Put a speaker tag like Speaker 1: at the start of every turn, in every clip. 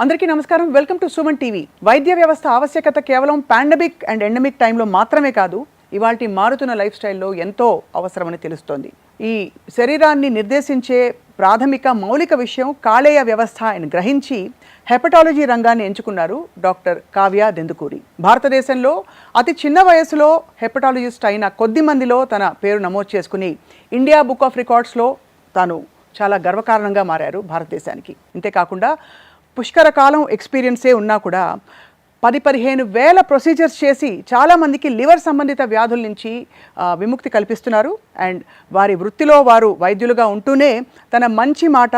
Speaker 1: అందరికీ నమస్కారం. Welcome to Suman TV. వైద్య వ్యవస్థ ఆవశ్యకత కేవలం పాండమిక్ అండ్ ఎండమిక్ టైంలో మాత్రమే కాదు, ఇవాల్టి మారుతున్న లైఫ్ స్టైల్లో ఎంతో అవసరమని తెలుస్తోంది. ఈ శరీరాన్ని నిర్దేశించే ప్రాథమిక మౌలిక విషయం కాలేయ వ్యవస్థ అని గ్రహించి హెపటాలజీ రంగాన్ని ఎంచుకున్నారు డాక్టర్ కావ్య దెందుకూరి. భారతదేశంలో అతి చిన్న వయసులో హెపటాలజిస్ట్ అయిన కొద్ది మందిలో తన పేరు నమోదు చేసుకుని ఇండియా బుక్ ఆఫ్ రికార్డ్స్లో తాను చాలా గర్వకారణంగా మారారు భారతదేశానికి. ఇంతేకాకుండా పుష్కర కాలం ఎక్స్పీరియన్సే ఉన్నా కూడా 10-15 వేల ప్రొసీజర్స్ చేసి చాలామందికి లివర్ సంబంధిత వ్యాధుల నుంచి విముక్తి కల్పిస్తున్నారు. అండ్ వారి వృత్తిలో వారు వైద్యులుగా ఉంటూనే తన మంచి మాట,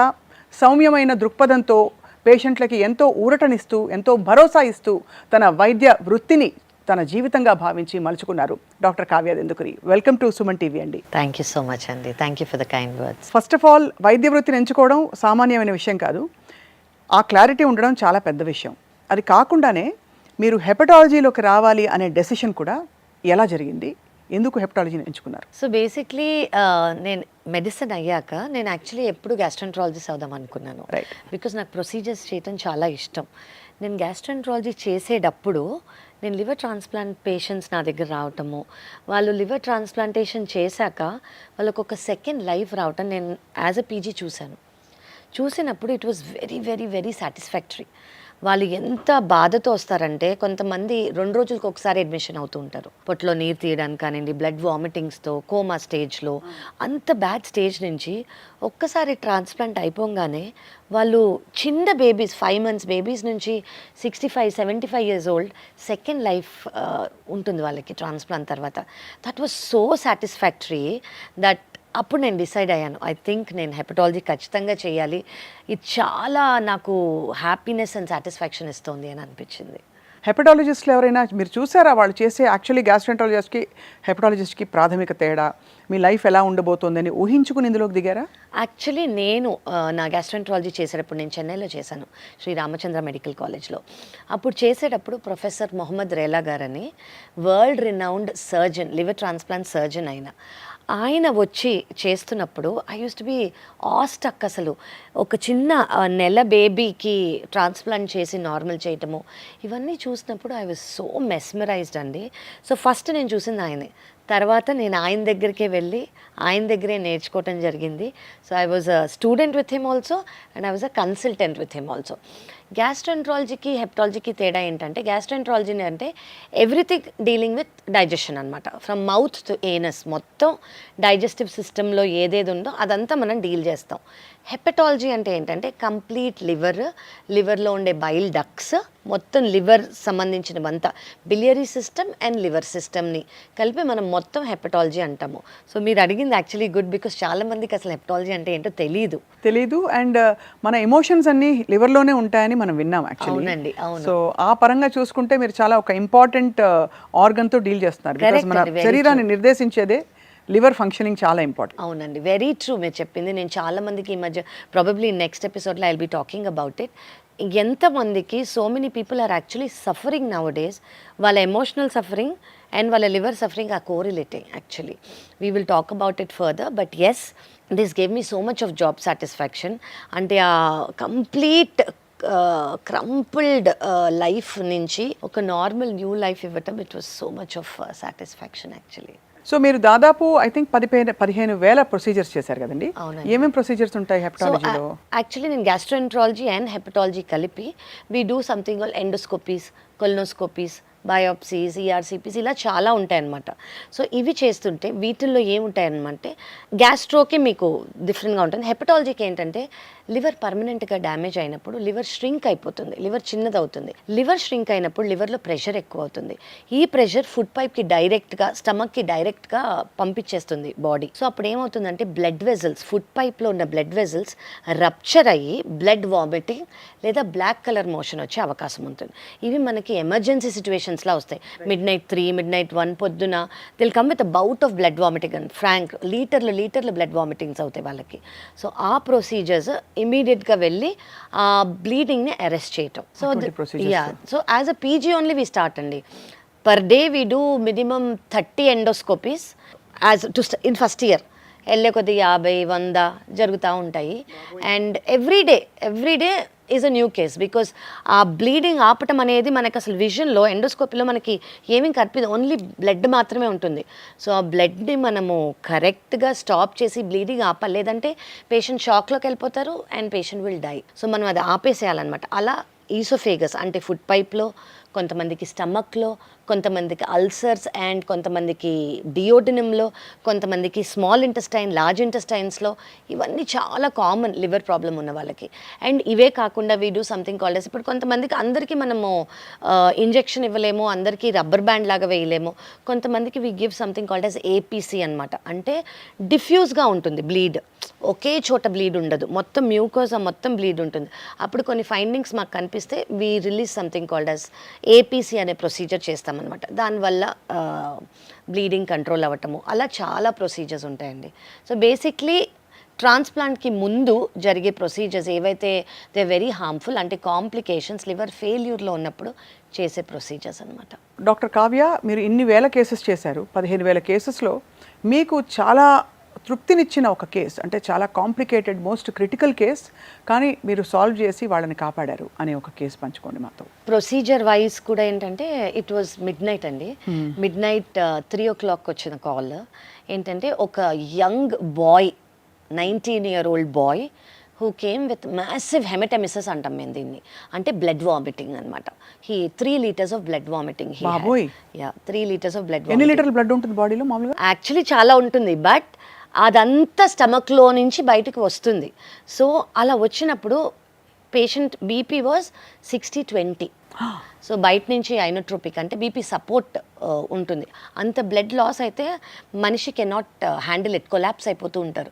Speaker 1: సౌమ్యమైన దృక్పథంతో పేషెంట్లకి ఎంతో ఊరటనిస్తూ, ఎంతో భరోసా ఇస్తూ తన వైద్య వృత్తిని తన జీవితంగా భావించి మలుచుకున్నారు doctor Kavya Dendukuri. Welcome to Suman TV అండి.
Speaker 2: థ్యాంక్ యూ సో మచ్ అండి. Thank you for the kind words.
Speaker 1: First of all, వైద్య వృత్తిని ఎంచుకోవడం సామాన్యమైన విషయం కాదు. ఆ క్లారిటీ ఉండడం చాలా పెద్ద విషయం. అది కాకుండానే మీరు హెపటాలజీలోకి రావాలి అనే డెసిషన్ కూడా ఎలా జరిగింది? ఎందుకు హెపటాలజీని ఎంచుకున్నారు?
Speaker 2: సో బేసిక్లీ నేను మెడిసిన్ అయ్యాక నేను యాక్చువల్లీ ఎప్పుడు గ్యాస్ట్రెంట్రాలజిస్ట్ అవుదాం అనుకున్నాను. బికాజ్ నాకు ప్రొసీజర్స్ చేయడం చాలా ఇష్టం. నేను గ్యాస్ట్రెంట్రాలజీ చేసేటప్పుడు నేను లివర్ ట్రాన్స్ప్లాంట్ పేషెంట్స్ నా దగ్గర రావటము, వాళ్ళు లివర్ ట్రాన్స్ప్లాంటేషన్ చేశాక వాళ్ళకు ఒక సెకండ్ లైఫ్ రావటం నేను యాజ్ అ పీజీ చూసినప్పుడు it was very very very satisfactory. వాళ్ళు ఎంత బాధతో వస్తారంటే, కొంతమంది 2 రోజులకు ఒకసారి అడ్మిషన్ అవుతూ ఉంటారు. పొట్టలో నీరు తీయడానికి కానివ్వండి, బ్లడ్ వామిటింగ్స్తో, కోమా స్టేజ్లో, అంత బ్యాడ్ స్టేజ్ నుంచి ఒక్కసారి ట్రాన్స్ప్లాంట్ అయిపోగానే వాళ్ళు చిన్న బేబీస్, 5 months బేబీస్ నుంచి 65-75 years old సెకండ్ లైఫ్ ఉంటుంది వాళ్ళకి ట్రాన్స్ప్లాంట్ తర్వాత. That was so satisfactory that అప్పుడు నేను డిసైడ్ అయ్యాను, ఐ థింక్ నేను హెపటాలజీ ఖచ్చితంగా చేయాలి, ఇది చాలా నాకు హ్యాపీనెస్ అండ్ సాటిస్ఫాక్షన్ ఇస్తుంది అని అనిపించింది.
Speaker 1: హెపటాలజిస్టులు ఎవరైనా మీరు చూసారా వాళ్ళు చేసే? యాక్చువల్లీ గ్యాస్ట్రెంటాలజిస్ట్కి హెపటాలజిస్ట్కి ప్రాథమిక తేడా, మీ లైఫ్ ఎలా ఉండబోతోందని ఊహించుకుని ఇందులోకి దిగారా?
Speaker 2: యాక్చువల్లీ నేను నా గ్యాస్ట్రెంట్రాలజీ చేసేటప్పుడు నేను చెన్నైలో చేశాను, శ్రీ రామచంద్ర మెడికల్ కాలేజ్లో. అప్పుడు చేసేటప్పుడు ప్రొఫెసర్ మొహమ్మద్ రేలా గారని world renowned surgeon, liver transplant surgeon ఆయన వచ్చి చేస్తున్నప్పుడు ఐ యూస్ టు బి ఆస్టక్. అసలు ఒక చిన్న నెల బేబీకి ట్రాన్స్ప్లాంట్ చేసి నార్మల్ చేయటము, ఇవన్నీ చూసినప్పుడు ఐ వాజ్ సో మెస్మరైజ్డ్ అండి. సో ఫస్ట్ నేను చూసింది ఆయనే. తర్వాత నేను ఆయన దగ్గరికే వెళ్ళి ఆయన దగ్గరే నేర్చుకోవటం జరిగింది. So I was a student with him also and I was a consultant with him also. గ్యాస్ట్రెంట్రాలజీకి హెపటాలజీకి తేడా ఏంటంటే, గ్యాస్ట్రెంట్రాలజీ అంటే ఎవ్రీథింగ్ డీలింగ్ విత్ డైజెషన్ అనమాట. ఫ్రమ్ మౌత్ టు ఏనస్ మొత్తం డైజెస్టివ్ సిస్టంలో ఏదేది ఉందో అదంతా మనం డీల్ చేస్తాం. హెపటాలజీ అంటే ఏంటంటే కంప్లీట్ లివర్లో ఉండే బైల్ డక్ట్స్, మొత్తం లివర్ సంబంధించినవంతా, బిలియరీ సిస్టమ్ అండ్ లివర్ సిస్టమ్ని కలిపి మనం మొత్తం హెపటాలజీ అంటాము. సో మీరు అడిగింది యాక్చువల్లీ గుడ్, బికాస్ చాలా మందికి అసలు హెపటాలజీ అంటే ఏంటో తెలీదు. అండ్ మన ఎమోషన్స్ అన్ని లివర్లోనే ఉంటాయని మనం విన్నాం యాక్చువల్లీ. అవునండి, అవును.
Speaker 1: సో ఆ పరంగా చూసుకుంటే మీరు చాలా ఒక ఇంపార్టెంట్ ఆర్గన్తో డీల్ చేస్తున్నారు. బికాస్ మన శరీరాన్ని నిర్దేశించేదే లివర్ ఫంక్షనింగ్ చాలా ఇంపార్టెంట్.
Speaker 2: అవునండి, వెరీ ట్రూ మీరు చెప్పింది. నేను చాలా మందికి ఈ మధ్య ప్రాబబ్లీ నెక్స్ట్ ఎపిసోడ్లో I will be talking about it. ఎంతమందికి so many people are actually suffering nowadays. వాళ్ళ ఎమోషనల్ సఫరింగ్ అండ్ వాళ్ళ liver suffering are correlating actually. We will talk about it further. But yes, this gave me so much of job satisfaction. అంటే ఆ complete క్రంపుల్డ్ life నుంచి ఒక normal new life ఇవ్వటం, it was so much of satisfaction actually.
Speaker 1: So మీరు దాదాపు I think 15 వేల procedures చేశారు కదండి. ఏమేమి ప్రొసీజర్స్ ఉంటాయి హెపటాలజీలో?
Speaker 2: యాక్చువల్లీ నేను గ్యాస్ట్రెంట్రాలజీ అండ్ హెపటాలజీ కలిపి వీ డూ సంథింగ్ కాల్డ్ ఎండోస్కోపీస్, కొలనోస్కోపీస్, బయోప్సీస్, ఈఆర్సీపీస్, ఇలా చాలా ఉంటాయన్నమాట. సో ఇవి చేస్తుంటే వీటిల్లో ఏముంటాయన్నమాట, గ్యాస్ట్రోకి మీకు డిఫరెంట్గా ఉంటుంది. హెపటాలజీకి ఏంటంటే లివర్ పర్మనెంట్గా డ్యామేజ్ అయినప్పుడు లివర్ ష్రింక్ అయిపోతుంది, లివర్ చిన్నదవుతుంది. లివర్ ష్రింక్ అయినప్పుడు లివర్లో ప్రెషర్ ఎక్కువ అవుతుంది. ఈ ప్రెషర్ ఫుడ్ పైప్కి డైరెక్ట్గా, స్టమక్కి డైరెక్ట్గా పంపించేస్తుంది బాడీ. సో అప్పుడు ఏమవుతుందంటే బ్లడ్ వెజల్స్, ఫుడ్ పైప్లో ఉన్న బ్లడ్ వెజల్స్ రప్చర్ అయ్యి బ్లడ్ వామిటింగ్ లేదా బ్లాక్ కలర్ మోషన్ వచ్చే అవకాశం ఉంటుంది. ఇవి మనకి ఎమర్జెన్సీ సిచ్యువేషన్స్లా వస్తాయి. midnight 3, midnight 1 పొద్దున they'll come with bout of blood vomiting and frank లీటర్లు బ్లడ్ వామిటింగ్స్ అవుతాయి వాళ్ళకి. సో ఆ ప్రొసీజర్స్ ఇమీడియట్గా వెళ్ళి ఆ బ్లీడింగ్ని అరెస్ట్ చేయటం. So as a PG only we start అండి. Per day we do minimum 30 endoscopies in first year. వెళ్ళే కొద్ది 50, 100 జరుగుతూ ఉంటాయి. And everyday is a new case. Because ఆ బ్లీడింగ్ ఆపటం అనేది మనకు అసలు విజన్లో ఎండోస్కోపీలో మనకి ఏమీ కనిపించదు, ఓన్లీ బ్లడ్ మాత్రమే ఉంటుంది. సో ఆ బ్లడ్ని మనము కరెక్ట్గా స్టాప్ చేసి బ్లీడింగ్ ఆపాలి, లేదంటే పేషెంట్ షాక్లోకి వెళ్ళిపోతారు and patient will die. So మనం అది ఆపేసేయాలన్నమాట. అలా ఈసోఫేగస్ అంటే ఫుడ్ పైప్లో, కొంతమందికి స్టమక్లో, కొంతమందికి అల్సర్స్ అండ్ కొంతమందికి డియోడినంలో, కొంతమందికి స్మాల్ ఇంటెస్టైన్, లార్జ్ ఇంటెస్టైన్స్లో, ఇవన్నీ చాలా కామన్ లివర్ ప్రాబ్లం ఉన్న వాళ్ళకి. అండ్ ఇవే కాకుండా వీ డూ సంథింగ్ కాల్డ్ ఇప్పుడు కొంతమందికి అందరికీ మనము ఇంజెక్షన్ ఇవ్వలేము, అందరికీ రబ్బర్ బ్యాండ్ లాగా వేయలేము. కొంతమందికి we give something called as APC అనమాట. అంటే డిఫ్యూజ్గా ఉంటుంది బ్లీడ్, ఒకే చోట బ్లీడ్ ఉండదు, మొత్తం మ్యూకోజా మొత్తం బ్లీడ్ ఉంటుంది. అప్పుడు కొన్ని ఫైండింగ్స్ మాకు కనిపిస్తే we release something called as APC అనే ప్రొసీజర్ చేస్తామన్నమాట. దానివల్ల బ్లీడింగ్ కంట్రోల్ అవ్వటము, అలా చాలా ప్రొసీజర్స్ ఉంటాయండి. సో బేసిక్లీ ట్రాన్స్ప్లాంట్కి ముందు జరిగే ప్రొసీజర్స్ ఏవైతే దే వెరీ హార్మ్ఫుల్, అంటే కాంప్లికేషన్స్ లివర్ ఫెయిల్యూర్లో ఉన్నప్పుడు చేసే ప్రొసీజర్స్ అనమాట.
Speaker 1: డాక్టర్ కావ్య, మీరు ఇన్ని వేల కేసెస్ చేశారు, 15,000 కేసెస్లో మీకు చాలా తృప్తినిచ్చిన ఒక కేస్, అంటే చాలా కాంప్లికేటెడ్ మోస్ట్ క్రిటికల్ కేస్, కానీ మీరు సాల్వ్ చేసి వాళ్ళని కాపాడారు అనే ఒక కేసు పంచుకోండి మాతో.
Speaker 2: ప్రొసీజర్ వైజ్ కూడా ఏంటంటే ఇట్ వాజ్ మిడ్ నైట్ అండి. మిడ్ నైట్ 3 o'clock వచ్చిన కాల్. ఏంటంటే ఒక young boy, 19-year-old boy who came with massive haematemesis అంటాం మేము దీన్ని, అంటే బ్లడ్ వామిటింగ్ అనమాట. 3 liters of blood vomiting. 3 liters of blood.
Speaker 1: ఎన్ని లీటర్ల బ్లడ్ ఉంటుంది బాడీలో మామూలుగా?
Speaker 2: యాక్చువల్లీ చాలా ఉంటుంది, బట్ అదంతా స్టమక్లో నుంచి బయటకు వస్తుంది. సో అలా వచ్చినప్పుడు పేషెంట్ బీపీ వాజ్ 60-20. సో బయట నుంచి ఐనోట్రోపిక్ అంటే బీపీ సపోర్ట్ ఉంటుంది. అంత బ్లడ్ లాస్ అయితే మనిషి కెనాట్ హ్యాండిల్ ఇట్, కొలాప్స్ అయిపోతూ ఉంటారు.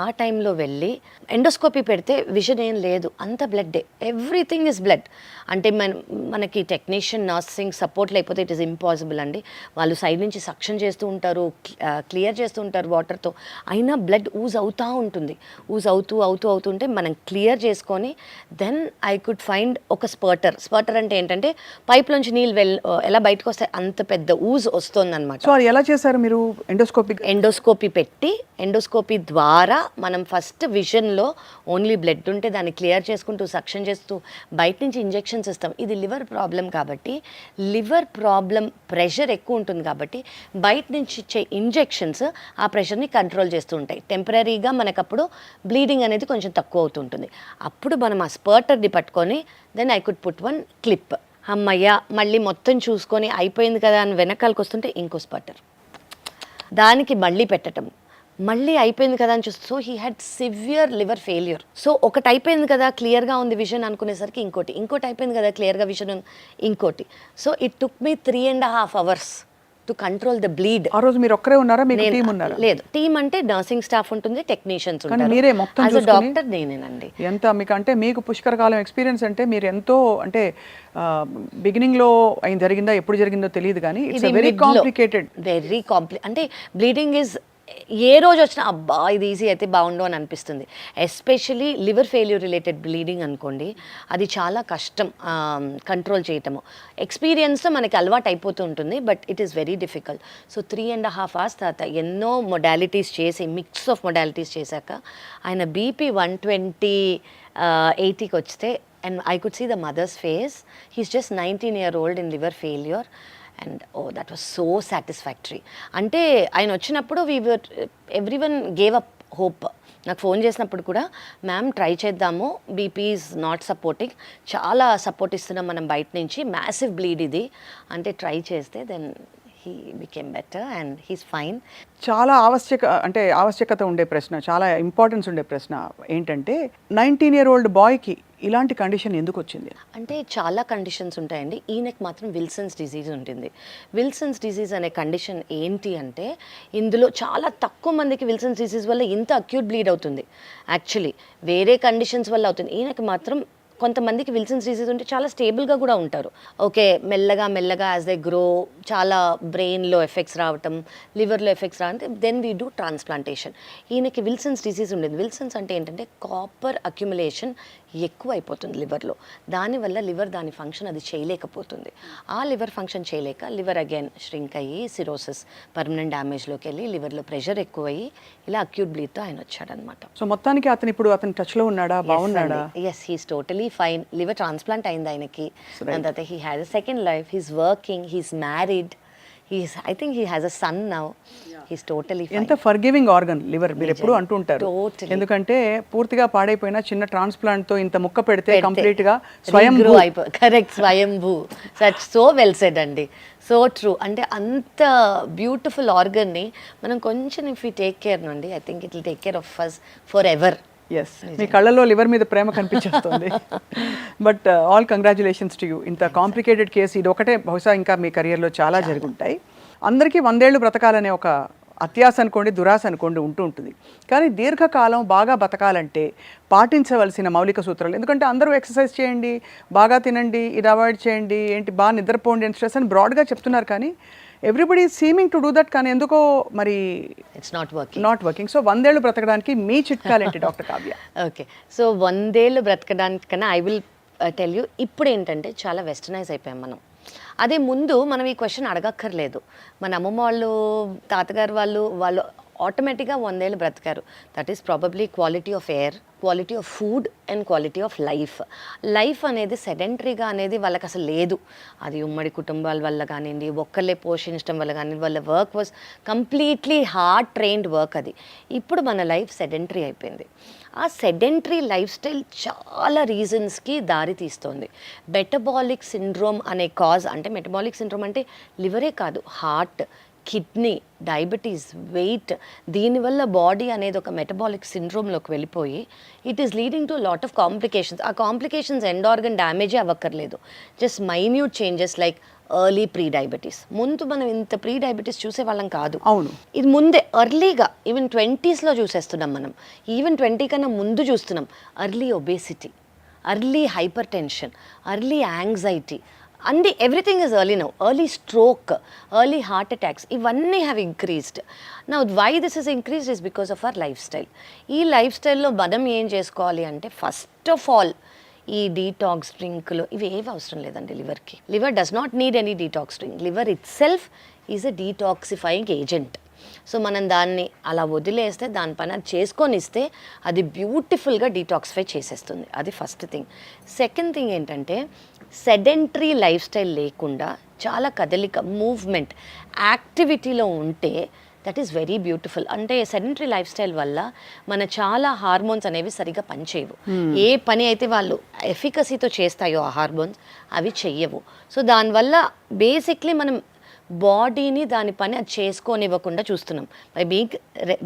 Speaker 2: ఆ టైంలో వెళ్ళి ఎండోస్కోపీ పెడితే విజన్ ఏం లేదు, అంత బ్లడ్డే, ఎవ్రీథింగ్ ఇస్ బ్లడ్. అంటే మనకి టెక్నీషియన్ నర్సింగ్ సపోర్ట్ లేకపోతే ఇట్ ఈస్ ఇంపాసిబుల్ అండి. వాళ్ళు సైడ్ నుంచి సక్షన్ చేస్తూ ఉంటారు, క్లియర్ చేస్తూ ఉంటారు వాటర్తో, అయినా బ్లడ్ ఊజ్ అవుతూ ఉంటుంది. ఊజ్ అవుతుంటే మనం క్లియర్ చేసుకొని దెన్ ఐ కుడ్ ఫైండ్ ఒక స్పర్టర్ అంటే ఏంటంటే పైప్లోంచి నీళ్ళు ఎలా బయటకు వస్తాయి అంత పెద్ద ఊజ్ వస్తుందన్నమాట.
Speaker 1: సో అది ఎలా చేశారు మీరు?
Speaker 2: ఎండోస్కోపీ పెట్టి, ఎండోస్కోపీ ద్వారా మనం ఫస్ట్ విజన్లో ఓన్లీ బ్లడ్ ఉంటే దాన్ని క్లియర్ చేసుకుంటూ సక్షన్ చేస్తూ బయట నుంచి ఇంజెక్షన్స్ ఇస్తాం. ఇది లివర్ ప్రాబ్లం కాబట్టి, లివర్ ప్రాబ్లం ప్రెషర్ ఎక్కువ ఉంటుంది కాబట్టి బయట నుంచి ఇచ్చే ఇంజెక్షన్స్ ఆ ప్రెషర్ని కంట్రోల్ చేస్తూ ఉంటాయి. టెంపరీగా మనకప్పుడు బ్లీడింగ్ అనేది కొంచెం తక్కువ అవుతుంటుంది. అప్పుడు మనం ఆ స్పర్టర్ని పట్టుకొని then I could put one clip. అమ్మయ్య మళ్ళీ మొత్తం చూసుకొని అయిపోయింది కదా అని వెనకాలకు వస్తుంటే ఇంకో స్పర్టర్, దానికి మళ్ళీ పెట్టడం, మళ్ళీ అయిపోయింది కదా అని చూస్తే, so he had severe liver failure. So ఒకటి అయిపోయింది కదా క్లియర్గా ఉంది విజన్ అనుకునేసరికి ఇంకోటి అయిపోయింది కదా క్లియర్గా విజన్ ఇంకోటి. So it took me 3.5 hours to control the bleed.
Speaker 1: ఆ రోజు మీరు ఒక్కరే ఉన్నారా, మీకు టీం ఉన్నారా?
Speaker 2: లేదు, టీం అంటే నర్సింగ్ స్టాఫ్ ఉంటుంది, టెక్నీషియన్స్ ఉంటారు.
Speaker 1: మీరే మొత్తం చూసుకొని,
Speaker 2: డాక్టర్ నేనేనండి.
Speaker 1: ఎంత మీకు అంటే మీకు పుష్కరకాలం ఎక్స్పీరియన్స్ అంటే మీరు ఎంతో అంటే బిగినింగ్ లో జరిగిందా ఎప్పుడు జరిగిందో తెలియదు, కానీ ఇట్స్ వెరీ కాంప్లికేటెడ్.
Speaker 2: అంటే బ్లీడింగ్ ఇస్ ఏ రోజు వచ్చినా అబ్బా ఇది ఈజీ అయితే బాగుండు అని అనిపిస్తుంది. Especially liver failure related bleeding అనుకోండి, అది చాలా కష్టం కంట్రోల్ చేయటము. ఎక్స్పీరియన్స్తో మనకి అలవాటు అయిపోతూ ఉంటుంది, but it is very difficult. So 3.5 hours తర్వాత ఎన్నో మొడాలిటీస్ చేసి, మిక్స్ ఆఫ్ మొడాలిటీస్ చేశాక ఆయన బీపీ 120/80కి వస్తే, and I could see the mother's face. He's just 19-year-old in liver failure. And that was so satisfactory. అంటే ఆయన వచ్చినప్పుడు ఎవ్రీవన్ గేవ్ అప్ హోప్. నాకు ఫోన్ చేసినప్పుడు కూడా, మ్యామ్ ట్రై చేద్దాము, బీపీ ఈజ్ నాట్ సపోర్టింగ్, చాలా సపోర్ట్ ఇస్తున్నాం మనం బయట నుంచి, మ్యాసివ్ బ్లీడ్ ఇది అంటే ట్రై చేస్తే then he became better and he's fine.
Speaker 1: చాలా ఆవశ్యకత ఉండే ప్రశ్న, చాలా ఇంపార్టెన్స్ ఉండే ప్రశ్న ఏంటంటే 19-year-old బాయ్కి ఇలాంటి కండిషన్ ఎందుకు వచ్చింది?
Speaker 2: అంటే చాలా కండిషన్స్ ఉంటాయండి. ఈయనకి మాత్రం విల్సన్స్ డిజీజ్ ఉంటుంది. విల్సన్స్ డిజీజ్ అనే కండిషన్ ఏంటి అంటే, ఇందులో చాలా తక్కువ మందికి విల్సన్స్ డిజీజ్ వల్ల ఇంత అక్యూట్ బ్లీడ్ అవుతుంది. యాక్చువల్లీ వేరే కండిషన్స్ వల్ల అవుతుంది, ఈయనకి మాత్రం కొంతమందికి విల్సన్స్ డిసీజ్ ఉంటే చాలా స్టేబుల్గా కూడా ఉంటారు. ఓకే, మెల్లగా యాజ్ దే గ్రో చాలా బ్రెయిన్లో ఎఫెక్ట్స్ రావటం, లివర్లో ఎఫెక్ట్స్ రావడం, దెన్ వీ డూ ట్రాన్స్ప్లాంటేషన్. ఈయనకి విల్సన్స్ డిసీజ్ ఉండేది. విల్సన్స్ అంటే ఏంటంటే కాపర్ అక్యుములేషన్ ఎక్కువ అయిపోతుంది లివర్లో. దానివల్ల లివర్ దాని ఫంక్షన్ అది చేయలేకపోతుంది. ఆ లివర్ ఫంక్షన్ చేయలేక లివర్ అగైన్ ష్రింక్ అయ్యి సిరోసిస్ పర్మనెంట్ డ్యామేజ్లోకి వెళ్ళి లివర్లో ప్రెషర్ ఎక్కువయ్యి ఇలా అక్యూట్ బ్లీడ్తో ఆయన వచ్చాడనమాట.
Speaker 1: సో మొత్తానికి అతను టచ్లో ఉన్నాడా, బాగున్నాడా?
Speaker 2: Yes, he's totally fine. Liver transplant అయింది ఆయనకి. దాని తర్వాత he had a second life, he's working, he's married, I think he has a son now. He's totally fine.
Speaker 1: ఎంత ఫర్గివింగ్ ఆర్గన్ లివర్, మీరు ఎప్పుడు అంటూ ఉంటారు. ఎందుకంటే పూర్తిగా పాడైపోయిన చిన్న ట్రాన్స్ప్లాంట్ తో ఇంత ముక్క పెడితే కంప్లీట్ గా స్వయంభూ.
Speaker 2: కరెక్ట్, స్వయంభూ. సో వెల్ సెడ్ అండి, సో ట్రూ. అంటే అంత బ్యూటిఫుల్ ఆర్గన్ ని మనం కొంచెం ఇఫ్ యూ టేక్ కేర్ నుండి, I think it will take care of us forever.
Speaker 1: Yes, మీ కళ్ళల్లో లివర్ మీద ప్రేమ కనిపించేస్తుంది. But all congratulations to you. ఇంత కాంప్లికేటెడ్ కేసు ఇది ఒకటే బహుశా ఇంకా మీ కెరియర్లో చాలా జరుగుంటాయి. అందరికీ 100 ఏళ్ళు బ్రతకాలనే ఒక అత్యాశ అనుకోండి, దురాశ అనుకోండి ఉంటూ ఉంటుంది. కానీ దీర్ఘకాలం బాగా బతకాలంటే పాటించవలసిన మౌలిక సూత్రాలు, ఎందుకంటే అందరూ ఎక్సర్సైజ్ చేయండి, బాగా తినండి, ఇది అవాయిడ్ చేయండి, ఏంటి బాగా నిద్రపోండి అని స్ట్రెస్ అని బ్రాడ్గా చెప్తున్నారు. కానీ everybody seaming to do that, కానీ ఎందుకో మరి
Speaker 2: ఇట్స్ నాట్ వర్కింగ్.
Speaker 1: సో 100 ఏళ్ళు బ్రతకడానికి మీ చిట్కాలేంటి డాక్టర్ కావ్య?
Speaker 2: ఓకే, సో 100 ఏళ్ళు బ్రతకడానికన్నా ఐ విల్ టెల్ యూ. ఇప్పుడు ఏంటంటే చాలా వెస్టర్నైజ్ అయిపోయాం మనం. అదే ముందు మనం ఈ క్వశ్చన్ అడగక్కర్లేదు. మన అమ్మమ్మ వాళ్ళు, తాతగారు వాళ్ళు ఆటోమేటిక్గా 100 ఏళ్ళు బ్రతికారు. That is probably quality of air, quality of food and quality of life అనేది సెడెంటరీగా అనేది వాళ్ళకి అసలు లేదు. అది ఉమ్మడి కుటుంబాల వల్ల కానివ్వండి, ఒక్కళ్ళే పోషించడం వల్ల కానివ్వండి, వాళ్ళ work was completely hard trained work అది. ఇప్పుడు మన లైఫ్ సెడెంటరీ అయిపోయింది. ఆ సెడెంటరీ లైఫ్ స్టైల్ చాలా రీజన్స్కి దారి తీస్తుంది. మెటబాలిక్ సిండ్రోమ్ అనే కాజ్, అంటే మెటబాలిక్ సిండ్రోమ్ అంటే లివరే కాదు, హార్ట్, కిడ్నీ, డయాబెటీస్, వెయిట్, దీనివల్ల బాడీ అనేది ఒక మెటబాలిక్ సిండ్రోమ్లోకి వెళ్ళిపోయి it is leading to lot of complications. ఆ కాంప్లికేషన్స్ ఎండ్ ఆర్గన్ డ్యామేజే అవ్వక్కర్లేదు, just minute changes like early prediabetes. ముందు మనం ఇంత ప్రీ డయాబెటీస్ చూసేవాళ్ళం కాదు.
Speaker 1: అవును,
Speaker 2: ఇది ముందే ఎర్లీగా ఈవెన్ 20sలో చూసేస్తున్నాం మనం. ఈవెన్ 20 కన్నా ముందు చూస్తున్నాం. Early obesity, early hypertension, early anxiety, అండి everything is early now. Early stroke, early heart attacks, ఇవన్నీ have increased. Now why this is increased is because of our lifestyle. ఈ లైఫ్ స్టైల్లో మనం ఏం చేసుకోవాలి అంటే, ఫస్ట్ ఆఫ్ ఆల్ ఈ డీటాక్స్ డ్రింక్లు ఇవి ఏవి అవసరం లేదండి లివర్కి. Liver does not need any detox drink. Liver itself is a detoxifying agent. So మనం దాన్ని అలా వదిలేస్తే, దాని పని అది చేసుకొని ఇస్తే అది బ్యూటిఫుల్గా డీటాక్సిఫై చేసేస్తుంది. అది ఫస్ట్ థింగ్. సెకండ్ థింగ్ ఏంటంటే, సెడెంటరీ లైఫ్ స్టైల్ లేకుండా చాలా కదలిక, మూవ్మెంట్, యాక్టివిటీలో ఉంటే దట్ ఈస్ వెరీ బ్యూటిఫుల్. అంటే సెడెంటరీ లైఫ్ స్టైల్ వల్ల మన చాలా హార్మోన్స్ అనేవి సరిగా పనిచేయవు. ఏ పని అయితే వాళ్ళు ఎఫికసీతో చేస్తాయో ఆ హార్మోన్స్ అవి చెయ్యవు. సో దానివల్ల బేసిక్లీ మనం బాడీని దాని పని అది చేసుకోనివ్వకుండా చూస్తున్నాం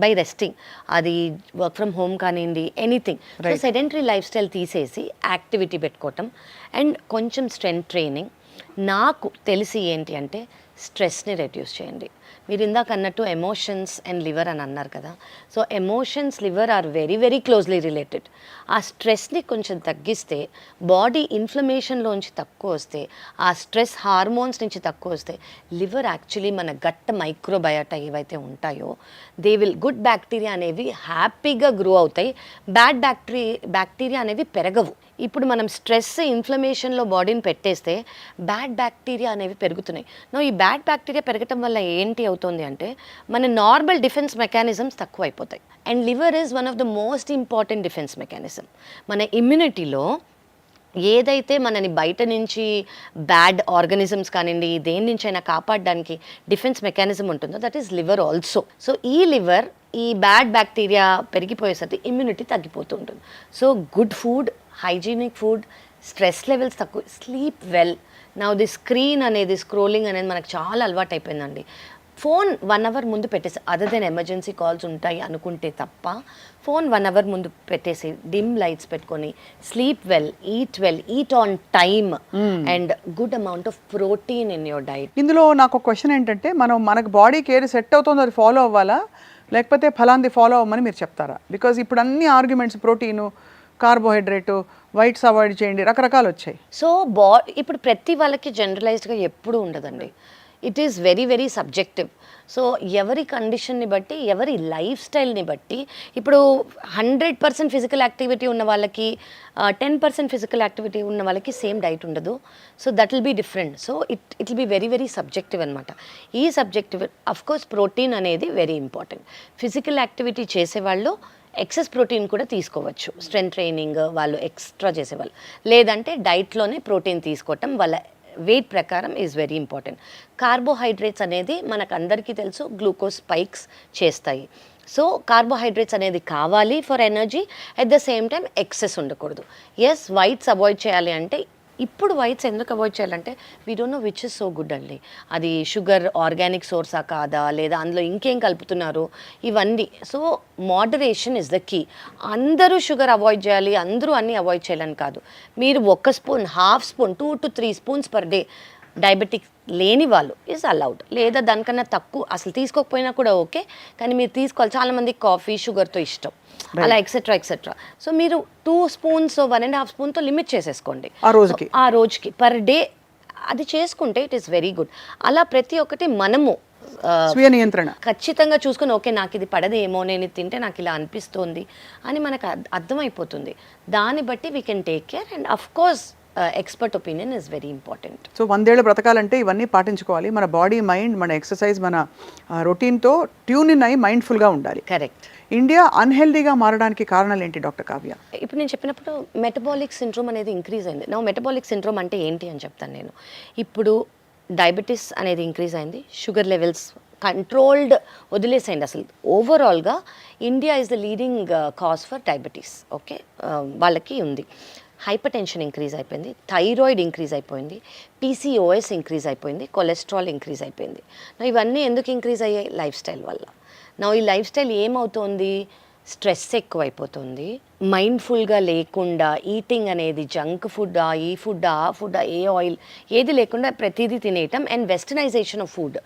Speaker 2: బై రెస్టింగ్. అది వర్క్ ఫ్రమ్ హోమ్ కానివ్వండి, anything. So sedentary life style తీసేసి యాక్టివిటీ పెట్టుకోవటం అండ్ కొంచెం స్ట్రెంత్ ట్రైనింగ్. నాకు తెలిసి ఏంటి అంటే, స్ట్రెస్ని రెడ్యూస్ చేయండి. మీరు ఇందాక అన్నట్టు ఎమోషన్స్ అండ్ లివర్ అని అన్నారు కదా. So emotions, liver or very very closely related. ఆ స్ట్రెస్ని కొంచెం తగ్గిస్తే, బాడీ ఇన్ఫ్లమేషన్లోంచి తక్కువ వస్తే, ఆ స్ట్రెస్ హార్మోన్స్ నుంచి తక్కువ వస్తే, లివర్ యాక్చువల్లీ మన గట్ మైక్రోబయాటా ఏవైతే ఉంటాయో దే విల్, గుడ్ బ్యాక్టీరియా అనేవి హ్యాపీగా గ్రో అవుతాయి, బ్యాడ్ బ్యాక్టీరియా అనేవి పెరగవు. ఇప్పుడు మనం స్ట్రెస్, ఇన్ఫ్లమేషన్లో బాడీని పెట్టేస్తే బ్యాడ్ బ్యాక్టీరియా అనేవి పెరుగుతున్నాయి. ఈ బ్యాడ్ బ్యాక్టీరియా పెరగటం వల్ల ఏంటి అవుతుంది అంటే, మన నార్మల్ డిఫెన్స్ మెకానిజమ్స్ తక్కువ అయిపోతాయి. And liver is one of the most important defence mechanism. మన ఇమ్యూనిటీలో ఏదైతే మనని బయట నుంచి బ్యాడ్ ఆర్గానిజమ్స్ కానివ్వండి, దేని నుంచి అయినా కాపాడడానికి డిఫెన్స్ మెకానిజం ఉంటుందో that is liver also. So ఈ లివర్ ఈ బ్యాడ్ బ్యాక్టీరియా పెరిగిపోయేసరికి ఇమ్యూనిటీ తగ్గిపోతూ ఉంటుంది. So good food, hygienic food, stress levels తక్కువ, స్లీప్ వెల్. నా ది స్క్రీన్ అనేది, స్క్రోలింగ్ అనేది మనకు చాలా అలవాటు అయిపోయిందండి. ఫోన్ 1 hour ముందు పెట్టేసి, అదర్ దెన్ ఎమర్జెన్సీ కాల్స్ ఉంటాయి అనుకుంటే తప్ప, ఫోన్ 1 hour ముందు పెట్టేసి, డిమ్ లైట్స్ పెట్టుకొని, sleep well, eat on time and good amount of protein in your diet.
Speaker 1: ఇందులో నాకు ఒక క్వశ్చన్ ఏంటంటే, మనకు బాడీకి ఏది సెట్ అవుతుందో అది ఫాలో అవ్వాలా, లేకపోతే ఫలాంది ఫాలో అవ్వమని మీరు చెప్తారా? బికాజ్ ఇప్పుడు అన్ని arguments, protein, carbohydrate, whites avoid చేయండి, రకరకాలు వచ్చాయి.
Speaker 2: సో ఇప్పుడు ప్రతి వాళ్ళకి జనరలైజ్డ్గా ఎప్పుడూ ఉండదండి. It is very very subjective. So ఎవరి కండిషన్ని బట్టి, ఎవరి లైఫ్ స్టైల్ని బట్టి, ఇప్పుడు 100% ఫిజికల్ యాక్టివిటీ ఉన్న వాళ్ళకి 10% ఫిజికల్ యాక్టివిటీ ఉన్న వాళ్ళకి సేమ్ డైట్ ఉండదు. So that will be different. So it will be very very subjective అనమాట. ఈ సబ్జెక్టివ్ అఫ్కోర్స్ ప్రోటీన్ అనేది వెరీ ఇంపార్టెంట్. ఫిజికల్ యాక్టివిటీ చేసేవాళ్ళు ఎక్సెస్ ప్రోటీన్ కూడా తీసుకోవచ్చు. స్ట్రెంత్ ట్రైనింగ్ వాళ్ళు ఎక్స్ట్రా చేసేవాళ్ళు, లేదంటే డైట్లోనే ప్రోటీన్ తీసుకోవటం వాళ్ళ వెయిట్ ప్రకారం ఈజ్ వెరీ ఇంపార్టెంట్. కార్బోహైడ్రేట్స్ అనేది మనకు అందరికీ తెలుసు గ్లూకోజ్ స్పైక్స్ చేస్తాయి. సో కార్బోహైడ్రేట్స్ అనేది కావాలి for energy. At the same time excess ఉండకూడదు. ఎస్, వైట్స్ అవాయిడ్ చేయాలి అంటే, ఇప్పుడు వైట్స్ ఎందుకు అవాయిడ్ చేయాలంటే we don't no which is so good అండి. అది షుగర్ ఆర్గానిక్ సోర్సా కాదా, లేదా అందులో ఇంకేం కలుపుతున్నారు, ఇవన్నీ. So moderation is the key. అందరూ షుగర్ అవాయిడ్ చేయాలి, అందరూ అన్నీ అవాయిడ్ చేయాలని కాదు. మీరు 1 spoon, half spoon, 2 to 3 spoons per day diabetic లేని వాళ్ళు ఈజ్ అలౌడ్, లేదా దానికన్నా తక్కువ అసలు తీసుకోకపోయినా కూడా ఓకే, కానీ మీరు తీసుకోవాలి. చాలామంది కాఫీ షుగర్తో ఇష్టం, అలా ఎక్సెట్రా ఎక్సెట్రా. సో మీరు 2 స్పూన్స్ 1.5 స్పూన్తో లిమిట్ చేసేసుకోండి ఆ రోజుకి పర్ డే. అది చేసుకుంటే ఇట్ ఈస్ వెరీ గుడ్. అలా ప్రతి ఒక్కటి మనము
Speaker 1: స్వీయ నియంత్రణ
Speaker 2: ఖచ్చితంగా చూసుకొని, ఓకే నాకు ఇది పడదేమో, నేను ఇది తింటే నాకు ఇలా అనిపిస్తోంది అని మనకు అర్థమైపోతుంది. దాన్ని బట్టి we can take care. And of course expert opinion is very important.
Speaker 1: So 100 ఏళ్ళు బ్రతకాలంటే ఇవన్నీ పాటించుకోవాలి. మన బాడీ, మైండ్, మన ఎక్సర్సైజ్, మన రొటీన్తో ట్యూన్ ఇన్ అయ్యి మైండ్ఫుల్గా ఉండాలి.
Speaker 2: కరెక్ట్.
Speaker 1: ఇండియా అన్హెల్దీగా మారడానికి కారణాలు ఏంటి డాక్టర్ కావ్య?
Speaker 2: ఇప్పుడు నేను చెప్పినప్పుడు మెటబాలిక్ సిండ్రోమ్ అనేది ఇంక్రీజ్ అయింది. నా మెటబాలిక్ సిండ్రోమ్ అంటే ఏంటి అని చెప్తాను నేను. ఇప్పుడు డయాబెటీస్ అనేది ఇంక్రీజ్ అయింది, షుగర్ లెవెల్స్ కంట్రోల్డ్ వదిలేసేయండి. అసలు ఓవరాల్గా India is the leading cause for diabetes. Okay, వాళ్ళకి ఉంది. హైపర్ టెన్షన్ ఇంక్రీజ్ అయిపోయింది, థైరాయిడ్ ఇంక్రీజ్ అయిపోయింది, పీసీఓఎస్ ఇంక్రీజ్ అయిపోయింది, కొలెస్ట్రాల్ ఇంక్రీజ్ అయిపోయింది. ఇవన్నీ ఎందుకు ఇంక్రీజ్ అయ్యాయి? లైఫ్ స్టైల్ వల్ల. ఈ లైఫ్ స్టైల్ ఏమవుతోంది? స్ట్రెస్ ఎక్కువైపోతుంది, మైండ్ఫుల్గా లేకుండా ఈటింగ్ అనేది జంక్ ఫుడ్డా, ఈ ఫుడ్డా, ఆ ఫుడ్డా, ఏ ఆయిల్ ఏది లేకుండా ప్రతిదీ తినేయటం. And westernisation of food.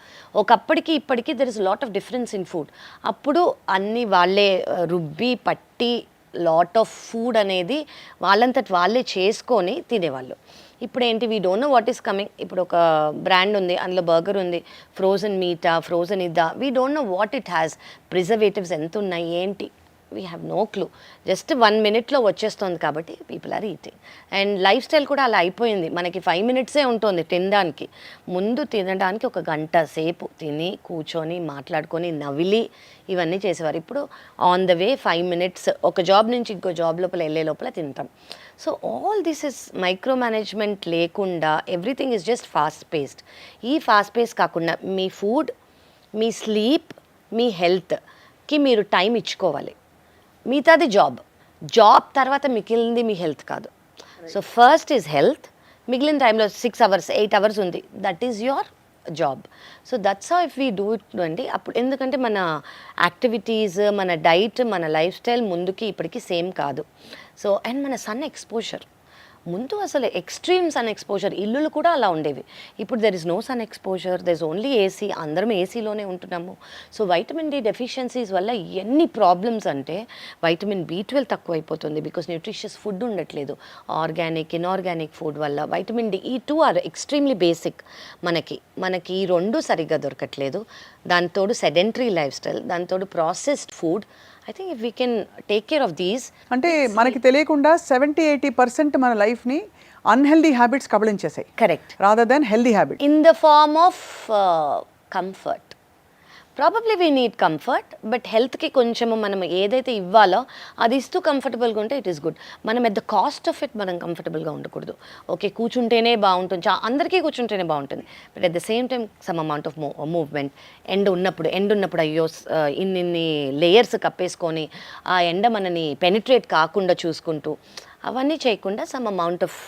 Speaker 2: ఒకప్పటికి ఇప్పటికీ there is lot of difference in food. అప్పుడు అన్నీ వాళ్ళే రుబ్బి పట్టి లాట్ ఆఫ్ ఫుడ్ అనేది వాళ్ళంతటి వాళ్ళే చేసుకొని తినేవాళ్ళు. ఇప్పుడు ఏంటి, we don't know what is coming. ఇప్పుడు ఒక బ్రాండ్ ఉంది, అందులో బర్గర్ ఉంది, ఫ్రోజన్ మీటా, ఫ్రోజన్ ఇద్దా, we don't know what it has, preservatives ఎంత ఉన్నాయి ఏంటి, we have no clue. Just 1 minute వచ్చేస్తుంది కాబట్టి people are eating. And lifestyle కూడా అలా అయిపోయింది. మనకి 5 minutes ఉంటుంది తినడానికి. ముందు తినడానికి 1 గంట సేపు తిని కూర్చొని మాట్లాడుకొని నవిలి ఇవన్నీ చేసేవారు. ఇప్పుడు ఆన్ ద వే 5 minutes, ఒక జాబ్ నుంచి ఇంకో జాబ్ లోపల వెళ్ళే లోపల తింటాం. So all this is micromanagement లేకుండా everything is just fast paced. ఈ ఫాస్ట్ పేస్ కాకుండా మీ ఫుడ్, మీ స్లీప్, మీ హెల్త్కి మీరు టైం ఇచ్చుకోవాలి. మిగతాది జాబ్ తర్వాత మిగిలింది మీ హెల్త్ కాదు. సో ఫస్ట్ ఈజ్ హెల్త్, మిగిలిన టైంలో 6 hours 8 hours ఉంది, that is your job. So that's how if we do it అండి. అప్పుడు ఎందుకంటే మన యాక్టివిటీస్, మన డైట్, మన లైఫ్ స్టైల్ ముందుకి ఇప్పటికీ సేమ్ కాదు. సో అండ్ మన సన్ ఎక్స్పోజర్, ముందు అసలు ఎక్స్ట్రీమ్ సన్ ఎక్స్పోజర్, ఇల్లులు కూడా అలా ఉండేవి. ఇప్పుడు there is no sun exposure, there is only AC, అందరం ఏసీలోనే ఉంటున్నాము. సో వైటమిన్ డి డెఫిషియన్సీస్ వల్ల ఎన్ని ప్రాబ్లమ్స్ అంటే, వైటమిన్ B12 తక్కువ అయిపోతుంది బికాస్ న్యూట్రిషియస్ ఫుడ్ ఉండట్లేదు. ఆర్గానిక్, ఇన్ఆర్గానిక్ ఫుడ్ వల్ల వైటమిన్ డి, ఈ 2 ఆర్ ఎక్స్ట్రీమ్లీ బేసిక్. మనకి ఈ 2 సరిగ్గా దొరకట్లేదు. దాంతోడు సెడెంటరీ లైఫ్ స్టైల్, దాంతోడు processed food. I think if we can take care of these.
Speaker 1: అంటే మనకి తెలియకుండా 70-80% మన లైఫ్ని అన్హెల్దీ హ్యాబిట్స్ కబళించేసాయి.
Speaker 2: Correct.
Speaker 1: Rather than healthy habit.
Speaker 2: In the form of comfort. Probably we need comfort, but హెల్త్కి కొంచెము మనం ఏదైతే ఇవ్వాలో అది ఇస్తూ కంఫర్టబుల్గా ఉంటే ఇట్ ఈస్ గుడ్. మనం at the cost of it మనం కంఫర్టబుల్గా ఉండకూడదు. ఓకే, కూర్చుంటేనే బాగుంటుంది, అందరికీ కూర్చుంటేనే బాగుంటుంది, but at the same time some amount of movement. End ఉన్నప్పుడు అయ్యో ఇన్ని లేయర్స్ కప్పేసుకొని ఆ ఎండ మనని పెనిట్రేట్ కాకుండా చూసుకుంటూ అవన్నీ చేయకుండా some amount of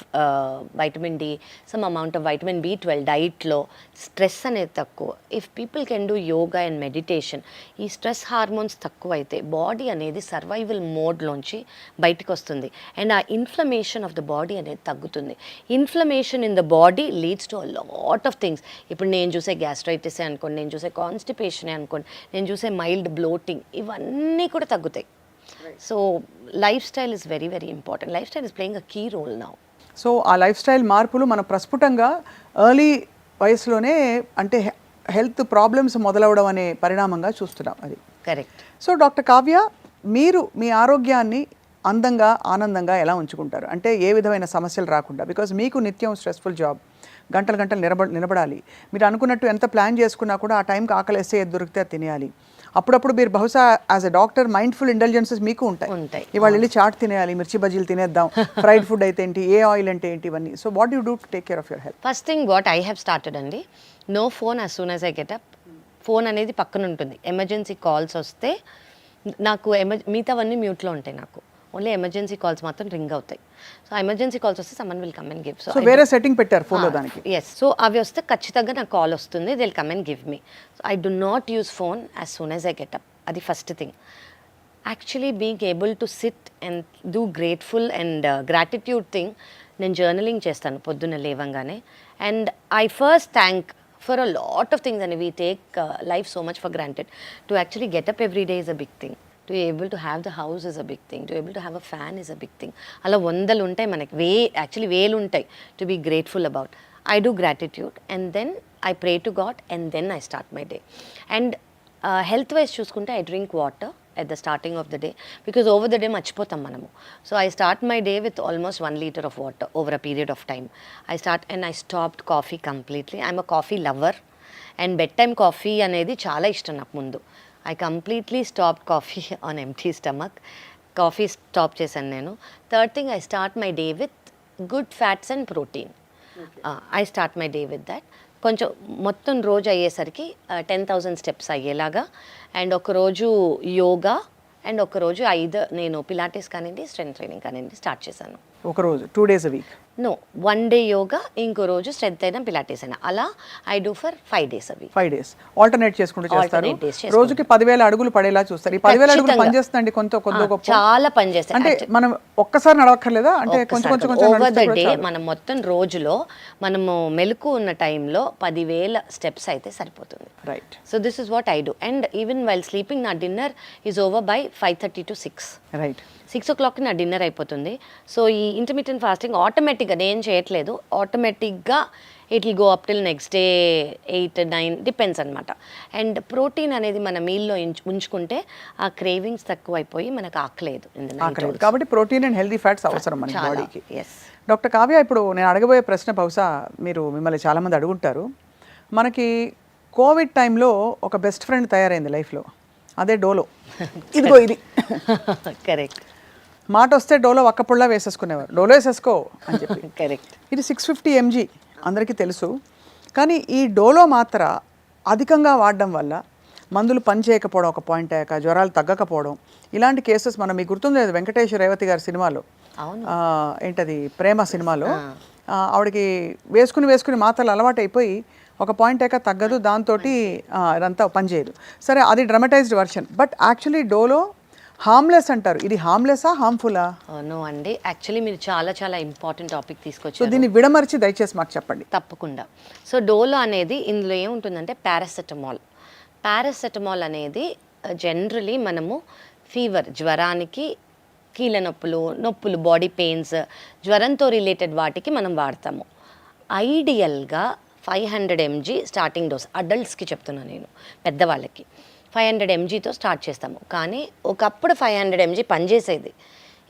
Speaker 2: vitamin D, some amount of vitamin B12 డైట్లో. స్ట్రెస్ అనేది తక్కువ. If people can do yoga and meditation, ఈ స్ట్రెస్ హార్మోన్స్ తక్కువ అయితే బాడీ అనేది సర్వైవల్ మోడ్లోంచి బయటకు వస్తుంది. అండ్ ఆ ఇన్ఫ్లమేషన్ ఆఫ్ ద బాడీ అనేది తగ్గుతుంది. Inflammation in the body leads to a lot of things. ఇప్పుడు నేను చూసే గ్యాస్ట్రైటిసే అనుకోండి, నేను చూసే కాన్స్టిపేషనే అనుకోండి, నేను చూసే మైల్డ్ బ్లోటింగ్, ఇవన్నీ కూడా తగ్గుతాయి. So lifestyle is very very important. Lifestyle is playing a key role now.
Speaker 1: So ఆ లైఫ్ స్టైల్ మార్పులు మనం ప్రస్ఫుటంగా ఎర్లీ వయసులోనే అంటే హెల్త్ ప్రాబ్లమ్స్ మొదలవడం అనే పరిణామంగా చూస్తున్నాం అది.
Speaker 2: కరెక్ట్.
Speaker 1: సో డాక్టర్ కావ్య, మీరు మీ ఆరోగ్యాన్ని అందంగా ఆనందంగా ఎలా ఉంచుకుంటారు? అంటే ఏ విధమైన సమస్యలు రాకుండా, బికాజ్ మీకు నిత్యం స్ట్రెస్ఫుల్ జాబ్, గంటలు గంటలు నిలబడాలి. మీరు అనుకున్నట్టు ఎంత ప్లాన్ చేసుకున్నా కూడా ఆ టైంకి ఆకలేస్తే ఏది దొరికితే అది తినేయాలి. అప్పుడప్పుడు మీరు బహుశా as a doctor mindful intelligences మీకు ఉంటాయి. ఇవాళ వెళ్ళి చాట్ తినేయాలి, మిర్చి బజ్జీలు తినేద్దాం, ఫ్రైడ్ ఫుడ్ అయితే ఏంటి, ఏ ఆయిల్ అంటే ఏంటి, ఇవన్నీ. So what you do to take care of your health?
Speaker 2: First thing what I have started అండి, no phone as soon as I get up. Phone అనేది పక్కన ఉంటుంది. ఎమర్జెన్సీ కాల్స్ వస్తే నాకు మిగతావన్నీ మ్యూట్లో ఉంటాయి. నాకు ఓన్లీ ఎమర్జెన్సీ కాల్స్ మాత్రం రింగ్ అవుతాయి. సో ఎమర్జెన్సీ కాల్స్ వస్తే someone will come and give.
Speaker 1: So వేరే సెట్టింగ్ పెట్టారు ఫోన్లో దానికి?
Speaker 2: ఎస్. సో అవి వస్తే ఖచ్చితంగా నాకు కాల్ వస్తుంది, they will come and give me. So I do not use phone as soon as I get up. అది first thing. Actually being able to sit and do grateful and gratitude thing. నేను journaling చేస్తాను పొద్దున్న లేవంగానే. And I first thank for a lot of things and we take life so much for granted. To actually get up every day is a big thing. To able to have the house is a big thing. To able to have a fan is a big thing. అలా వందలు ఉంటాయి మనకి, actually వేలు ఉంటాయి to be grateful about. I do gratitude and then I pray to God and then I start my day. And health wise చూసుకుంటే I drink water at the starting of the day, because over the day మర్చిపోతాం మనము. So I start my day with almost 1 liter of water over a period of time. I stopped coffee completely. I'm a coffee lover and bedtime coffee అనేది చాలా ఇష్టం నాకు ముందు. I completely stopped coffee on empty stomach. Coffee stop చేశాను నేను. Third thing, I start my day with good fats and protein. I start my day with that. కొంచెం మొత్తం రోజు అయ్యేసరికి 10,000 స్టెప్స్ అయ్యేలాగా, అండ్ ఒకరోజు యోగా, అండ్ ఒకరోజు నేను పిలాటిస్ కానివ్వండి, స్ట్రెంత్ ట్రైనింగ్ కానివ్వండి స్టార్ట్ చేశాను.
Speaker 1: ఒకరోజు 2 days a week?
Speaker 2: No, 1 day yoga, ఇంకో రోజు స్ట్రెంత్ అయినా పిలాటిస్ అయినా, అలా I do for 5 days a week.
Speaker 1: 5 days alternate చేసుకుంటూ చేస్తారు. రోజుకి 10,000 అడుగులు పడేలా చూస్తారు. ఈ 10,000 అడుగులు పనిచేస్తుందండి కొంత గొప్ప?
Speaker 2: చాలా పనిచేస్తాయి.
Speaker 1: అంటే మనం ఒక్కసారి నడవక్కర్లేదా? అంటే కొంచెం
Speaker 2: ఓవర్ ద డే మనం మొత్తం రోజులో మనము మెలకు ఉన్న టైంలో 10,000 స్టెప్స్ అయితే సరిపోతుంది.
Speaker 1: Right.
Speaker 2: So this is what I do. And even while sleeping నా dinner is over by 5:30 to 6.
Speaker 1: Right.
Speaker 2: 6 o'clock నా డిన్నర్ అయిపోతుంది. సో ఈ ఇంటర్మీడియట్ ఫాస్టింగ్ ఆటోమేటిక్గా నేను చేయట్లేదు, ఆటోమేటిక్గా it will go up till next day 8, 9 depends అనమాట. అండ్ ప్రోటీన్ అనేది మన మీల్లో ఉంచుకుంటే ఆ క్రేవింగ్స్ తక్కువ అయిపోయి మనకు ఆకలేదు.
Speaker 1: కాబట్టి ప్రోటీన్ అండ్ హెల్దీ ఫ్యాట్స్ అవసరం మన బాడీకి.
Speaker 2: ఎస్.
Speaker 1: డాక్టర్ కావ్య, ఇప్పుడు నేను అడగబోయే ప్రశ్న బహుశా మిమ్మల్ని చాలామంది అడుగుంటారు. మనకి కోవిడ్ టైంలో ఒక బెస్ట్ ఫ్రెండ్ తయారైంది లైఫ్లో, అదే డోలో. ఇదిగో ఇది
Speaker 2: కరెక్ట్.
Speaker 1: మాట వస్తే డోలో ఒక్కపుల్లా వేసేసుకునేవారు, డోలో వేసేసుకో అని చెప్పి.
Speaker 2: కరెక్ట్.
Speaker 1: ఇది 650 mg అందరికీ తెలుసు. కానీ ఈ డోలో మాత్ర అధికంగా వాడడం వల్ల మందులు పనిచేయకపోవడం, ఒక పాయింట్ అయ్యాక జ్వరాలు తగ్గకపోవడం, ఇలాంటి కేసెస్ మీకు గుర్తుంది లేదు వెంకటేష్ రేవతి గారి సినిమాలో, ఏంటది ప్రేమ సినిమాలో, ఆవిడకి వేసుకుని మాత్రలు అలవాటు అయిపోయి ఒక పాయింట్ అయ్యాక తగ్గదు, దాంతో ఇదంతా పనిచేయదు. సరే, అది dramatised version. But actually Dolo harmless అంటారు. ఇది హార్మ్లెస్సా, హార్మ్ఫుల్లా?
Speaker 2: నో అండి, యాక్చువల్లీ మీరు చాలా చాలా ఇంపార్టెంట్ టాపిక్ తీసుకొచ్చారు.
Speaker 1: సో దీన్ని విడమర్చి దయచేసి మాకు చెప్పండి.
Speaker 2: తప్పకుండా. సో డోలో అనేది ఇందులో ఏముంటుందంటే పారాసెటమాల్ అనేది జనరలీ మనము ఫీవర్, జ్వరానికి, కీళ్ళ నొప్పులు, బాడీ పెయిన్స్, జ్వరంతో రిలేటెడ్ వాటికి మనం వాడతాము. ఐడియల్గా 500 mg స్టార్టింగ్ డోస్, అడల్ట్స్కి చెప్తున్నాను నేను, పెద్దవాళ్ళకి 500 mgతో స్టార్ట్ చేస్తాము. కానీ ఒకప్పుడు 500 mg పనిచేసేది,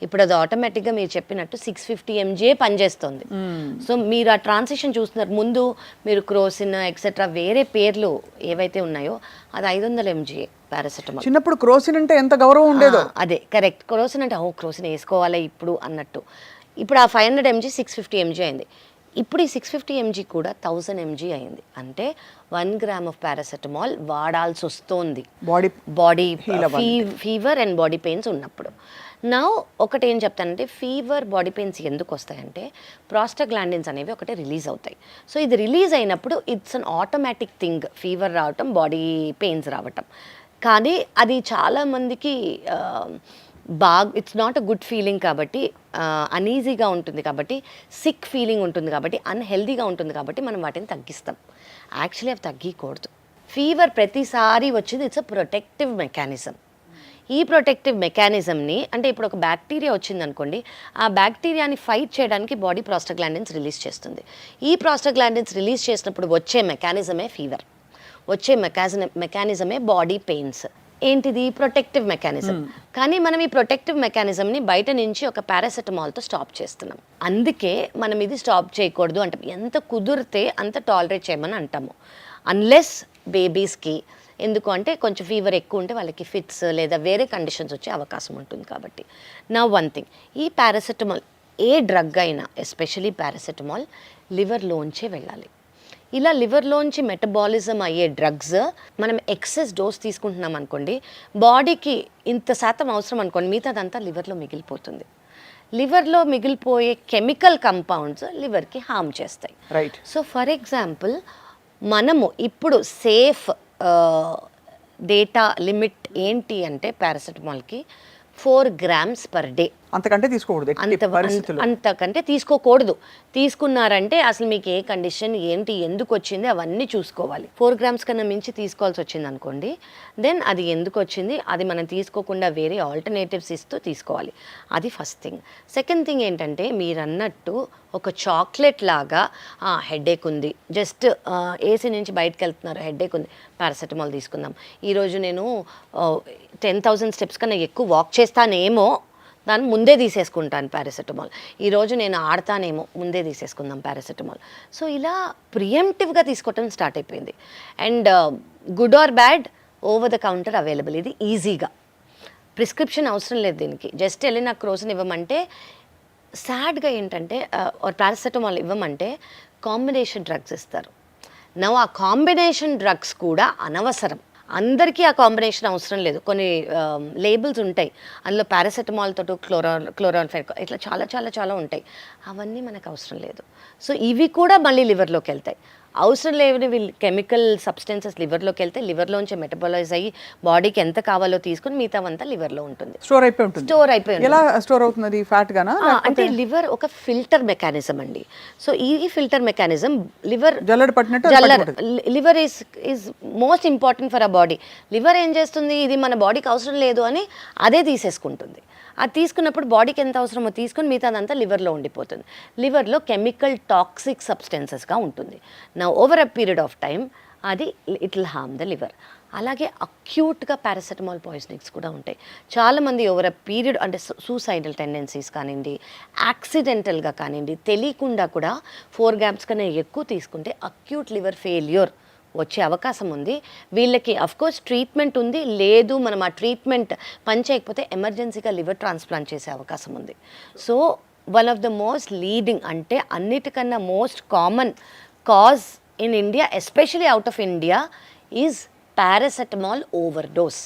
Speaker 2: ఇప్పుడు అది ఆటోమేటిక్గా మీరు చెప్పినట్టు 650 mg పనిచేస్తుంది. సో మీరు ఆ ట్రాన్సిషన్ చూస్తున్నారు. ముందు మీరు క్రోసిన్ ఎక్సెట్రా వేరే పేర్లు ఏవైతే ఉన్నాయో అది 500 mg పారాసెటమాల్.
Speaker 1: చిన్నప్పుడు క్రోసిన్ అంటే ఎంత గౌరవం ఉండేదో.
Speaker 2: అదే కరెక్ట్. క్రోసిన్ అంటే క్రోసిన్ వేసుకోవాలి ఇప్పుడు అన్నట్టు. ఇప్పుడు ఆ 500 mg 650 mg అయింది. ఇప్పుడు ఈ 650 mg కూడా 1000 mg అయింది. అంటే 1 gram ఆఫ్ పారాసెటమాల్ వాడాల్సి వస్తుంది body fever and body pains ఉన్నప్పుడు. నా ఒకటి ఏం చెప్తానంటే, ఫీవర్, బాడీ పెయిన్స్ ఎందుకు వస్తాయంటే ప్రాస్టాగ్లాండిన్స్ అనేవి ఒకటి రిలీజ్ అవుతాయి. సో ఇది రిలీజ్ అయినప్పుడు it's an automatic thing, fever రావటం, బాడీ పెయిన్స్ రావటం. కానీ అది చాలామందికి it's not a good feeling. కాబట్టి అన్ఈజీగా ఉంటుంది, కాబట్టి సిక్ ఫీలింగ్ ఉంటుంది, కాబట్టి అన్హెల్దీగా ఉంటుంది, కాబట్టి మనం వాటిని తగ్గిస్తాం. యాక్చువల్లీ అవి తగ్గకూడదు. ఫీవర్ ప్రతిసారి వచ్చింది, ఇట్స్ అ ప్రొటెక్టివ్ మెకానిజం. ఈ ప్రొటెక్టివ్ మెకానిజంని, అంటే ఇప్పుడు ఒక బ్యాక్టీరియా వచ్చిందనుకోండి, ఆ బ్యాక్టీరియాని ఫైట్ చేయడానికి బాడీ ప్రాస్టాగ్లాండిన్స్ రిలీజ్ చేస్తుంది. ఈ ప్రాస్టాగ్లాండిన్స్ రిలీజ్ చేసినప్పుడు వచ్చే మెకానిజమే ఫీవర్, వచ్చే మెకానిజమే బాడీ పెయిన్స్. ఏంటిది? Protective mechanism. కానీ మనం ఈ ప్రొటెక్టివ్ మెకానిజంని బయట నుంచి ఒక పారాసెటమాల్తో స్టాప్ చేస్తున్నాం. అందుకే మనం ఇది స్టాప్ చేయకూడదు అంటాం. ఎంత కుదిరితే అంత టాలరేట్ చేయమని అంటాము, అన్లెస్ బేబీస్కి. ఎందుకు అంటే కొంచెం ఫీవర్ ఎక్కువ ఉంటే వాళ్ళకి ఫిట్స్ లేదా వేరే కండిషన్స్ వచ్చే అవకాశం ఉంటుంది కాబట్టి. నా వన్ థింగ్, ఈ పారాసెటమాల్, ఏ డ్రగ్ అయినా ఎస్పెషలీ పారాసెటమాల్ లివర్లోంచే వెళ్ళాలి. ఇలా లివర్లోంచి మెటబాలిజం అయ్యే డ్రగ్స్ మనం ఎక్సెస్ డోస్ తీసుకుంటున్నాం అనుకోండి, బాడీకి ఇంత శాతం అవసరం అనుకోండి, మిగతాదంతా లివర్లో మిగిలిపోతుంది. లివర్లో మిగిలిపోయే కెమికల్ కంపౌండ్స్ లివర్కి హార్మ్ చేస్తాయి.
Speaker 1: రైట్.
Speaker 2: సో ఫర్ ఎగ్జాంపుల్, మనము ఇప్పుడు సేఫ్ డేటా లిమిట్ ఏంటి అంటే పారాసెటమాల్కి 4 grams per day.
Speaker 1: అంతకంటే తీసుకోకూడదు,
Speaker 2: అంతకంటే తీసుకోకూడదు. తీసుకున్నారంటే అసలు మీకు ఏ కండిషన్ ఏంటి, ఎందుకు వచ్చింది అవన్నీ చూసుకోవాలి. 4 grams కన్నా మించి తీసుకోవాల్సి వచ్చింది అనుకోండి, దెన్ అది ఎందుకు వచ్చింది, అది మనం తీసుకోకుండా వేరే ఆల్టర్నేటివ్స్ ఇస్తూ తీసుకోవాలి. అది ఫస్ట్ థింగ్. సెకండ్ థింగ్ ఏంటంటే, మీరు అన్నట్టు ఒక చాక్లెట్ లాగా హెడేక్ ఉంది, జస్ట్ ఏసీ నుంచి బయటకు వెళ్తున్నారు, హెడేక్ ఉంది, పారాసెటమాల్ తీసుకుందాం. ఈరోజు నేను 10,000 steps కన్నా ఎక్కువ వాక్ చేస్తానేమో, దాన్ని ముందే తీసేసుకుంటాను పారాసెటమాల్. ఈరోజు నేను ఆడతానేమో, ముందే తీసేసుకుందాం పారాసెటమాల్. సో ఇలా ప్రియంటివ్గా తీసుకోవటం స్టార్ట్ అయిపోయింది. And good or bad, over the counter available. ఇది ఈజీగా, ప్రిస్క్రిప్షన్ అవసరం లేదు దీనికి. జస్ట్ వెళ్ళి నాకు క్రోసిన్ ఇవ్వమంటే, సాడ్గా ఏంటంటే పారాసెటమాల్ ఇవ్వమంటే కాంబినేషన్ డ్రగ్స్ ఇస్తారు. ఆ కాంబినేషన్ డ్రగ్స్ కూడా అనవసరం. అందరికీ ఆ కాంబినేషన్ అవసరం లేదు. కొన్ని లేబుల్స్ ఉంటాయి, అందులో పారాసెటమాల్ తోటి క్లోరాన్ఫైర్ ఇట్లా చాలా చాలా చాలా ఉంటాయి. అవన్నీ మనకు అవసరం లేదు. సో ఇవి కూడా మళ్ళీ లివర్లోకి వెళ్తాయి. అవసరం లేని కెమికల్ సబ్స్టెన్సెస్ లివర్లోకి వెళ్తే లివర్లోంచి మెటబాలైజ్ అయ్యి బాడీకి ఎంత కావాలో తీసుకుని మిగతావంతా లివర్లో ఉంటుంది, స్టోర్ అయిపోయి.
Speaker 1: ఎలా స్టోర్ అవుతుంది? ఫ్యాట్ గానా?
Speaker 2: అంటే లివర్ ఒక ఫిల్టర్ మెకానిజం అండి. సో ఈ filter mechanism liver liver is most important for a body. Liver ఏం చేస్తుంది, ఇది మన బాడీకి అవసరం లేదు అని అదే తీసేసుకుంటుంది. అది తీసుకున్నప్పుడు బాడీకి ఎంత అవసరమో తీసుకుని మిగతాదంతా లివర్లో ఉండిపోతుంది. లివర్లో కెమికల్ టాక్సిక్ సబ్స్టెన్సెస్గా ఉంటుంది. నా over a period of time అది it will harm the liver. అలాగే అక్యూట్గా పారాసెటమాల్ పాయిజనింగ్స్ కూడా ఉంటాయి. చాలామంది ఓవర్ అ పీరియడ్, అంటే సూసైడల్ టెండెన్సీస్ కానివ్వండి, యాక్సిడెంటల్గా కానివ్వండి, తెలియకుండా కూడా 4 grams కన్నా ఎక్కువ తీసుకుంటే అక్యూట్ లివర్ ఫెయిల్యూర్ వచ్చే అవకాశం ఉంది. వీళ్ళకి అఫ్కోర్స్ ట్రీట్మెంట్ ఉంది, లేదు మనం ఆ ట్రీట్మెంట్ పనిచేయకపోతే ఎమర్జెన్సీగా లివర్ ట్రాన్స్ప్లాంట్ చేసే అవకాశం ఉంది. So one of the most leading, అంటే అన్నిటికన్నా most common cause in India, especially out of India, is paracetamol overdose.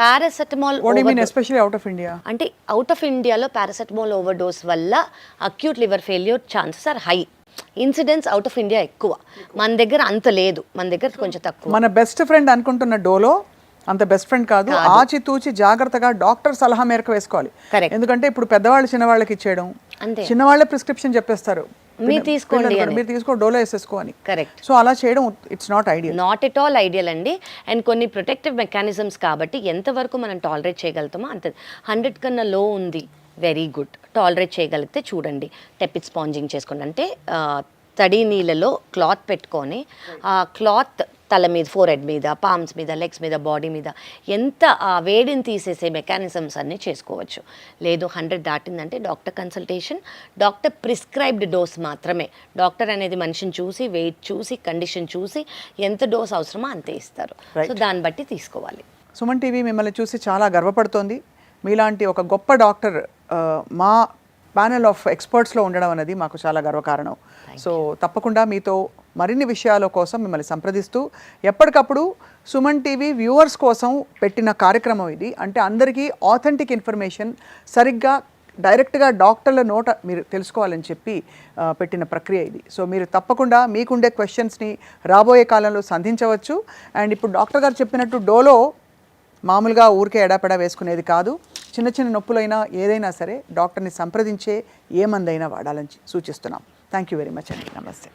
Speaker 2: Paracetamol అంటే అవుట్ ఆఫ్ ఇండియాలో పారాసెటమాల్ ఓవర్ డోస్ వల్ల acute liver failure chances are high. Incidents out of India ఎక్కువ, మన దగ్గర అంత లేదు, మన దగ్గర కొంచెం తక్కువ.
Speaker 1: మన బెస్ట్ ఫ్రెండ్ అనుకుంటున్న డోలో అంత బెస్ట్ ఫ్రెండ్ కాదు. ఆచితూచి జాగ్రత్తగా డాక్టర్ సలహా మేరకు వేసుకోవాలి. ఎందుకంటే ఇప్పుడు పెద్దవాళ్ళు చిన్నవాళ్ళకి ఇచ్చేయడం, చిన్నవాళ్ళే ప్రిస్క్రిప్షన్ చెప్పేస్తారు, మీరు తీసుకో డోలో వేసేసుకో అని.
Speaker 2: కరెక్ట్.
Speaker 1: సో అలా చేయడం it's not ideal,
Speaker 2: not at all ideal అండి. అండ్ కొన్ని ప్రొటెక్టివ్ మెకానిజమ్స్ కాబట్టి ఎంతవరకు మనం టాలరేట్ చేయగలుగుతామో అంత. 100 కన్నా లో ఉంది, వెరీ గుడ్, టాలరేట్ చేయగలిగితే చూడండి, టెపిడ్ స్పాంజింగ్ చేసుకోండి. అంటే తడి నీళ్ళలో క్లాత్ పెట్టుకొని ఆ క్లాత్ తల మీద, ఫోర్హెడ్ మీద, పామ్స్ మీద, లెగ్స్ మీద, బాడీ మీద ఎంత ఆ వేడిని తీసేసే మెకానిజమ్స్ అన్నీ చేసుకోవచ్చు. లేదు 100 దాటిందంటే doctor consultation, doctor prescribed dose మాత్రమే. డాక్టర్ అనేది మనిషిని చూసి, వెయిట్ చూసి, కండిషన్ చూసి ఎంత డోస్ అవసరమో అంతే ఇస్తారు. సో దాన్ని బట్టి తీసుకోవాలి.
Speaker 1: సుమన్ టీవీ మిమ్మల్ని చూసి చాలా గర్వపడుతోంది. మీలాంటి ఒక గొప్ప డాక్టర్ మా ప్యానెల్ ఆఫ్ ఎక్స్పర్ట్స్లో ఉండడం అనేది మాకు చాలా గర్వకారణం. సో తప్పకుండా మీతో మరిన్ని విషయాల కోసం మిమ్మల్ని సంప్రదిస్తూ ఎప్పటికప్పుడు సుమన్ టీవీ వ్యూవర్స్ కోసం పెట్టిన కార్యక్రమం ఇది. అంటే అందరికీ ఆథెంటిక్ ఇన్ఫర్మేషన్ సరిగ్గా డైరెక్ట్గా డాక్టర్ల నోట మీరు తెలుసుకోవాలని చెప్పి పెట్టిన ప్రక్రియ ఇది. సో మీరు తప్పకుండా మీకుండే క్వశ్చన్స్ని రాబోయే కాలంలో సంధించవచ్చు. అండ్ ఇప్పుడు డాక్టర్ గారు చెప్పినట్టు డోలో మామూలుగా ఊరికే ఎడాపెడా వేసుకునేది కాదు. చిన్న చిన్న నొప్పులైనా ఏదైనా సరే డాక్టర్ని సంప్రదించే ఏ మందైనా వాడాలని సూచిస్తున్నాం. థ్యాంక్ యూ వెరీ మచ్ అండి. నమస్తే.